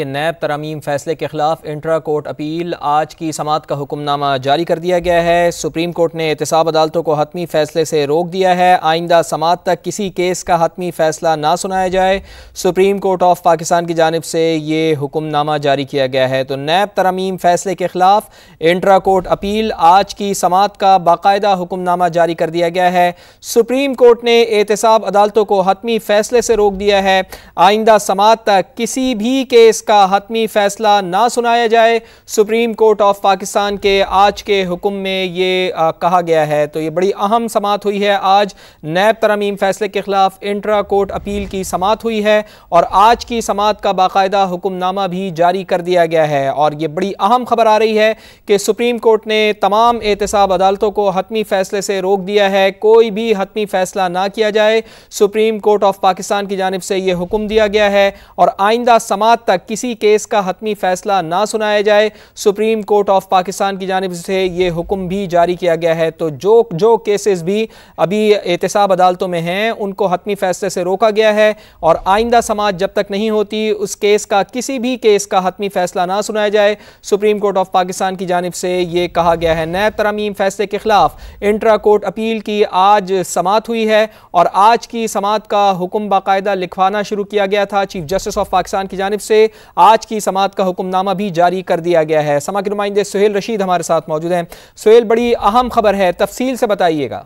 नैब तरमीम फैसले के खिलाफ इंट्रा कोर्ट अपील आज की समाअत का हुक्मनामा जारी कर दिया गया है। सुप्रीम कोर्ट ने एहतसाब अदालतों को हतमी फैसले से रोक दिया है। आइंदा समाअत तक किसी केस का हतमी फैसला ना सुनाया जाए। सुप्रीम कोर्ट ऑफ पाकिस्तान की जानिब से ये हुक्मनामा जारी किया गया है। तो नैब तरमीम फैसले के खिलाफ इंट्रा कोर्ट अपील आज की समाअत का बाकायदा हुक्मनामा जारी कर दिया गया है। सुप्रीम कोर्ट ने एहतसाब अदालतों को हतमी फैसले से रोक दिया है। आइंदा समाअत तक किसी भी केस का हतमी फैसला ना सुनाया जाए। सुप्रीम कोर्ट ऑफ पाकिस्तान के आज के हुक्म में ये कहा गया है। तो ये बड़ी अहम समाअत हुई है। आज नैब तरमीम फैसले के खिलाफ इंट्रा कोर्ट अपील की समाअत हुई है और आज की समाअत का बाकायदा हुक्मनामा भी जारी कर दिया गया है। और ये बड़ी अहम खबर आ रही है कि सुप्रीम कोर्ट ने तमाम एहतसाब अदालतों को हतमी फैसले से रोक दिया है। कोई भी हतमी फैसला ना किया जाए। सुप्रीम कोर्ट ऑफ पाकिस्तान की जानिब से यह हुक्म दिया गया है और आइंदा समाअत तक किसी केस का हतमी फैसला ना सुनाया जाए। सुप्रीम कोर्ट ऑफ पाकिस्तान की जानिब से यह हुक्म भी जारी किया गया है। तो जो केसेस भी अभी एहतसाब अदालतों में हैं उनको हतमी फैसले से रोका गया है और आइंदा समाअत जब तक नहीं होती उस केस का किसी भी केस का हतमी फैसला ना सुनाया जाए। सुप्रीम कोर्ट ऑफ पाकिस्तान की जानिब से यह कहा गया है। नैब तरमीम फैसले के खिलाफ इंट्रा कोर्ट अपील की आज समाअत हुई है और आज की समाअत का हुक्म बाकायदा लिखवाना शुरू किया गया था। चीफ जस्टिस ऑफ पाकिस्तान की जानिब से आज की समाअत का हुक्मनामा भी जारी कर दिया गया है। समा के नुमाइंदे सुहेल रशीद हमारे साथ मौजूद हैं। सुहेल, बड़ी अहम खबर है, तफसील से बताइएगा।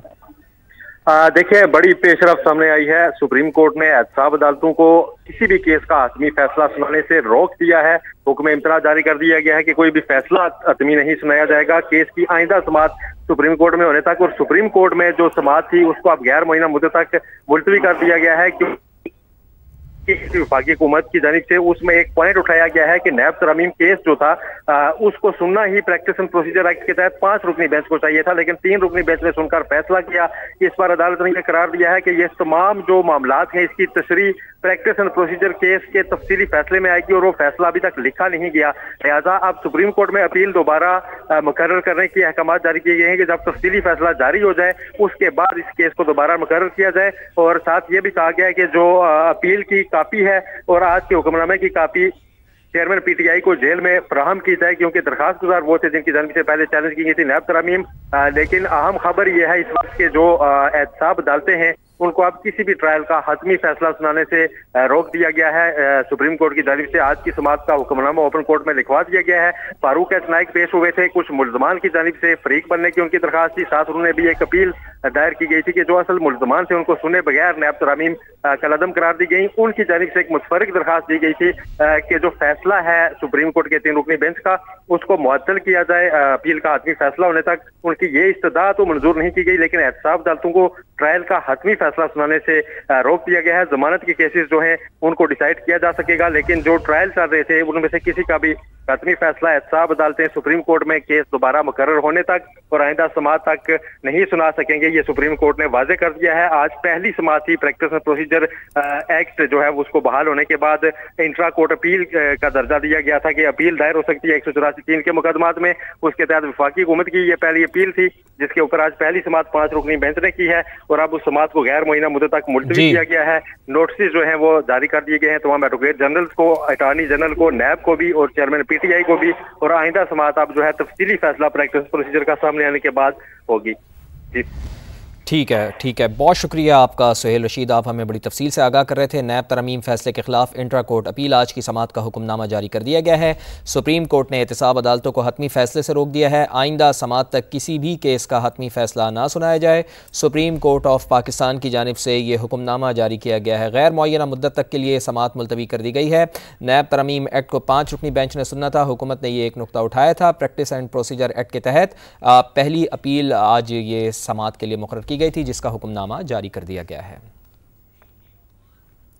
देखिए, बड़ी पेशरफ सामने आई है। सुप्रीम कोर्ट ने एहतसाब अदालतों को किसी भी केस का हतमी फैसला सुनाने से रोक दिया है। हुक्म इम्तरा जारी कर दिया गया है कि कोई भी फैसला हतमी नहीं सुनाया जाएगा। केस की आइंदा समाअत सुप्रीम कोर्ट में होने तक और सुप्रीम कोर्ट में जो समाअत थी उसको अब गैर मुअय्यना मुद्दत तक मुलतवी कर दिया गया है। क्योंकि वफाकी हुकूमत की जानिब से उसमें एक पॉइंट उठाया गया है कि नैब तरमीम केस जो था उसको सुनना ही प्रैक्टिस एंड प्रोसीजर एक्ट के तहत 5 रुकनी बेंच को चाहिए था, लेकिन 3 रुकनी बेंच ने सुनकर फैसला किया। इस पर अदालत ने यह करार दिया है कि ये तमाम जो मामलात हैं इसकी तशरीह प्रैक्टिस एंड प्रोसीजर केस के तफसीली फैसले में आएगी और वो फैसला अभी तक लिखा नहीं गया। लिहाजा अब सुप्रीम कोर्ट में अपील दोबारा मुकर्रर करने की अहकाम जारी किए गए हैं कि जब तफसीली फैसला जारी हो जाए उसके बाद इस केस को दोबारा मुकर्रर किया जाए। और साथ ये भी कहा गया है कि जो अपील की कापी है और आज के हुक्मनामे की कापी चेयरमैन पीटीआई को जेल में फराहम की जाए, क्योंकि दरखास्त गुजार वो थे जिनकी जानिब से पहले चैलेंज की गई थी नैब तरमीम। लेकिन अहम खबर यह है इस वक्त के जो एहतसाब अदालतें हैं उनको अब किसी भी ट्रायल का हतमी फैसला सुनाने से रोक दिया गया है। सुप्रीम कोर्ट की जानिब से आज की समाअत का हुक्मनामा ओपन कोर्ट में लिखवा दिया गया है। फारूक एस नाइक पेश हुए थे। कुछ मुल्जमान की जानिब से फरीक बनने की उनकी दरखास्त थी। साथ उन्होंने भी एक अपील दायर की गई थी कि जो असल मुल्जमान थे उनको सुने बगैर नैब तरमीम कलअदम करार दी गई। उनकी जानिब से एक मुतफरिक दरखास्त दी गई थी कि जो फैसला है सुप्रीम कोर्ट के 3 रुकनी बेंच का उसको मुअत्तल किया जाए अपील का हतमी फैसला होने तक। उनकी ये इस्तदा तो मंजूर नहीं की गई, लेकिन एहतसाब अदालतों को ट्रायल का हतमी फैसला सुनाने से रोक दिया गया है। जमानत के केसेस जो हैं उनको डिसाइड किया जा सकेगा, लेकिन जो ट्रायल चल रहे थे उनमें से किसी का भी हतमी फैसला एहतसाब अदालतें सुप्रीम कोर्ट में केस दोबारा मुकर्रर होने तक और आइंदा समाअत तक नहीं सुना सकेंगे। ये सुप्रीम कोर्ट ने वाजे कर दिया है। आज पहली समाअत थी। प्रैक्टिस एंड प्रोसीजर एक्ट जो है उसको बहाल होने के बाद इंट्रा कोर्ट अपील का दर्जा दिया गया था कि अपील दायर हो सकती है 184(3) के मुकदमात में। उसके तहत वफाकी हुकूमत की ये पहली अपील थी जिसके ऊपर आज पहली समाअत 5 रुकनी बेंच ने की है और अब उस समाअत को गैर मुअय्यना मुद्दत तक मुलतवी किया गया है। नोटिस जो है वो जारी कर दिए गए हैं तमाम एडवोकेट जनरल को, अटॉर्नी जनरल को, नैब को भी और चेयरमैन पीटीआई को भी। और आइंदा समाअत अब जो है तफसीली फैसला प्रैक्टिस प्रोसीजर का सामने आने के बाद होगी। जी ठीक है, बहुत शुक्रिया आपका सुहेल रशीद। आप हमें बड़ी तफसील से आगाह कर रहे थे। नैब तरमीम फैसले के खिलाफ इंट्रा कोर्ट अपील आज की समाअत का हुक्मनामा जारी कर दिया गया है। सुप्रीम कोर्ट ने एहतसाब अदालतों को हतमी फैसले से रोक दिया है। आइंदा समाअत तक किसी भी केस का हतमी फैसला ना सुनाया जाए। सुप्रीम कोर्ट ऑफ पाकिस्तान की जानिब से ये हुक्मनामा जारी किया गया है। गैर मुअय्यना मुद्दत तक के लिए समाअत मुलतवी कर दी गई है। नैब तरमीम एक्ट को 5 रुकनी बेंच ने सुनना था। हुकूमत ने यह एक नुकता उठाया था। प्रैक्टिस एंड प्रोसीजर एक्ट के तहत पहली अपील आज ये समाअत के लिए मुकर्रर की गई थी जिसका हुक्मनामा जारी कर दिया गया है।